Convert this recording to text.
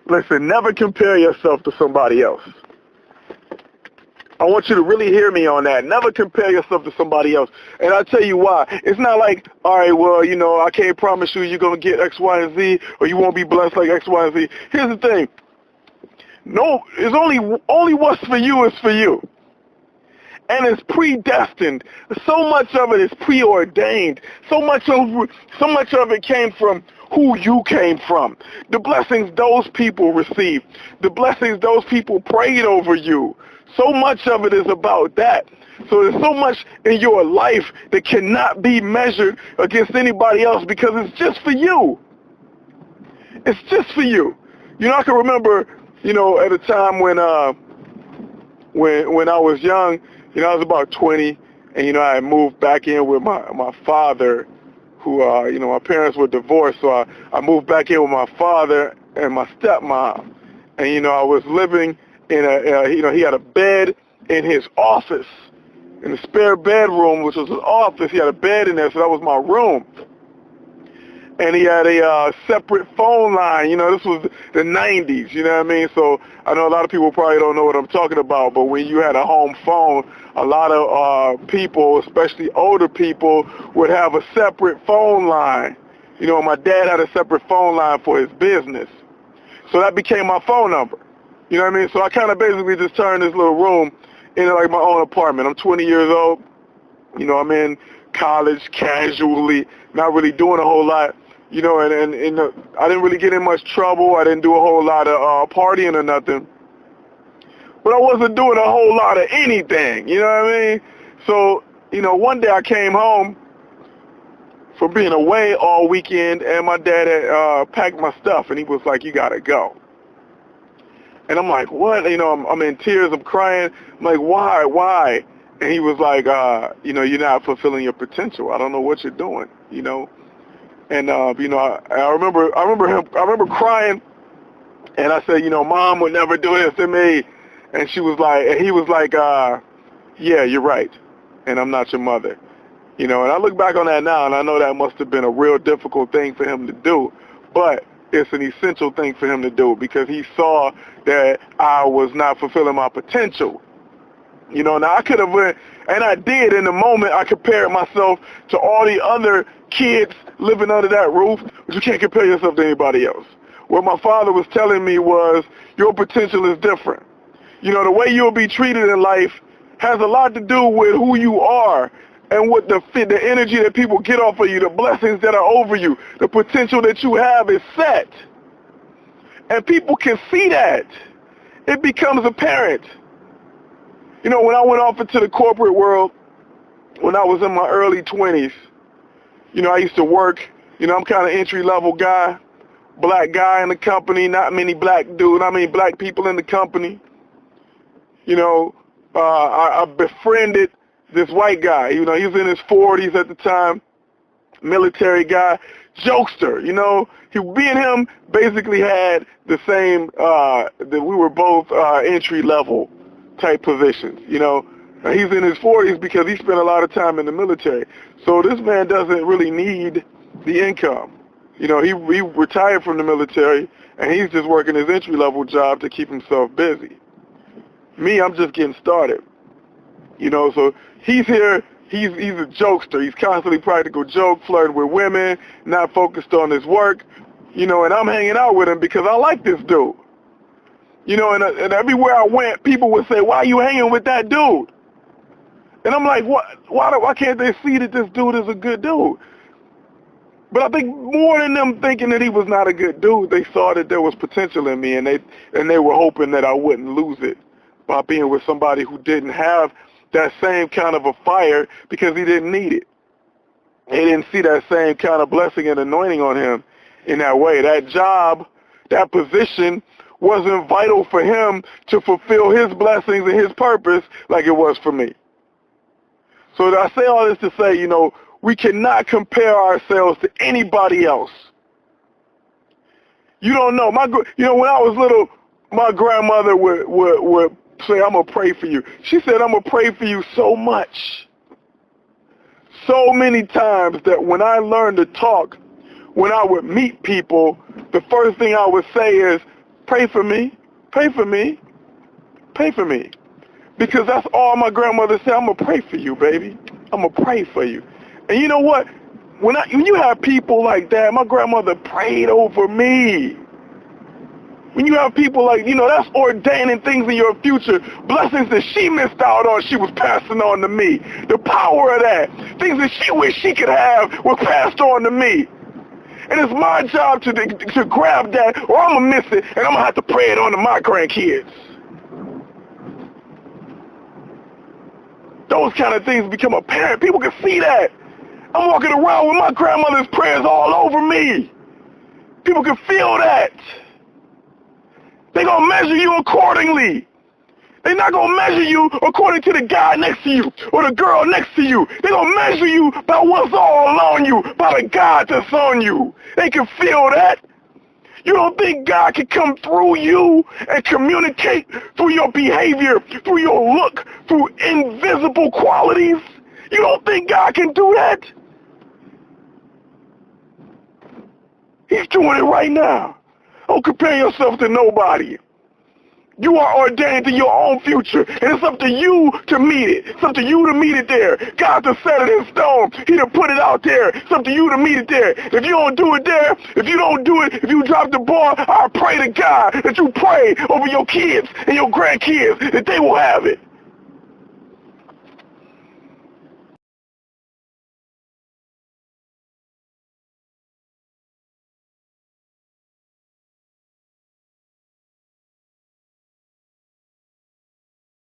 Listen, never compare yourself to somebody else. I want you to really hear me on that. Never compare yourself to somebody else. And I'll tell you why. It's not like, all right, well, you know, I can't promise you you're going to get X, Y, and Z, or you won't be blessed like X, Y, and Z. Here's the thing. No, it's only what's for you is for you. And it's predestined. So much of it is preordained. So much of it came from who you came from. The blessings those people received. The blessings those people prayed over you. So much of it is about that. So there's so much in your life that cannot be measured against anybody else because it's just for you. It's just for you. You know, I can remember, you know, at a time when I was young, you know, I was about 20, and, you know, I moved back in with my father, who, you know, my parents were divorced, so I moved back in with my father and my stepmom. And, you know, I was living in you know, he had a bed in his office, in the spare bedroom, which was his office. He had a bed in there, so that was my room. And he had a separate phone line. You know, this was the 90s, you know what I mean? So I know a lot of people probably don't know what I'm talking about, but when you had a home phone, a lot of people, especially older people, would have a separate phone line. You know, my dad had a separate phone line for his business. So that became my phone number. You know what I mean? So I kind of basically just turned this little room into like my own apartment. I'm 20 years old. You know, I'm in college casually, not really doing a whole lot. You know, and I didn't really get in much trouble. I didn't do a whole lot of partying or nothing. But I wasn't doing a whole lot of anything, you know what I mean? So, you know, one day I came home from being away all weekend, and my dad had packed my stuff, and he was like, you got to go. And I'm like, what? You know, I'm in tears. I'm crying. I'm like, why? And he was like, you know, you're not fulfilling your potential. I don't know what you're doing, you know. And, you know, I remember crying, and I said, you know, Mom would never do this to me. And he was like, yeah, you're right. And I'm not your mother. You know, and I look back on that now, and I know that must have been a real difficult thing for him to do, but it's an essential thing for him to do because he saw that I was not fulfilling my potential. You know, now I could have went, and I did in the moment. I compared myself to all the other kids living under that roof, but you can't compare yourself to anybody else. What my father was telling me was, your potential is different. You know, the way you'll be treated in life has a lot to do with who you are and what the energy that people get off of you, the blessings that are over you, the potential that you have is set. And people can see that. It becomes apparent. You know, when I went off into the corporate world, when I was in my early 20s, you know, I used to work, you know, I'm kind of entry-level guy, black guy in the company, not many black people in the company. You know, I befriended this white guy. You know, he was in his 40s at the time, military guy, jokester. You know, me and him basically had the same, that we were both entry-level type positions. You know, he's in his 40s because he spent a lot of time in the military. So this man doesn't really need the income. You know, he retired from the military, and he's just working his entry-level job to keep himself busy. Me, I'm just getting started. You know, so he's here, he's a jokester. He's constantly practical joke, flirting with women, not focused on his work. You know, and I'm hanging out with him because I like this dude. You know, and everywhere I went, people would say, why are you hanging with that dude? And I'm like, why can't they see that this dude is a good dude? But I think more than them thinking that he was not a good dude, they saw that there was potential in me, and they were hoping that I wouldn't lose it by being with somebody who didn't have that same kind of a fire because he didn't need it. They didn't see that same kind of blessing and anointing on him in that way. That job, that position wasn't vital for him to fulfill his blessings and his purpose like it was for me. So I say all this to say, you know, we cannot compare ourselves to anybody else. You don't know. You know, when I was little, my grandmother would say, I'm going to pray for you. She said, I'm going to pray for you so much. So many times that when I learned to talk, when I would meet people, the first thing I would say is, Pray for me. Pray for me. Pray for me. Because that's all my grandmother said. I'm going to pray for you, baby. I'm going to pray for you. And you know what? When you have people like that, my grandmother prayed over me. When you have people like, that's ordaining things in your future, blessings that she missed out on, she was passing on to me. The power of that, things that she wished she could have were passed on to me. And it's my job to grab that, or I'm going to miss it, and I'm going to have to pray it on to my grandkids. Those kind of things become apparent. People can see that. I'm walking around with my grandmother's prayers all over me. People can feel that. They're going to measure you accordingly. They're not going to measure you according to the guy next to you or the girl next to you. They're going to measure you by what's all on you, by the God that's on you. They can feel that. You don't think God can come through you and communicate through your behavior, through your look, through invisible qualities? You don't think God can do that? He's doing it right now. Don't compare yourself to nobody. You are ordained to your own future, and it's up to you to meet it. It's up to you to meet it there. God to set it in stone. He to put it out there. It's up to you to meet it there. If you don't do it there, if you don't do it, if you drop the ball, I pray to God that you pray over your kids and your grandkids that they will have it.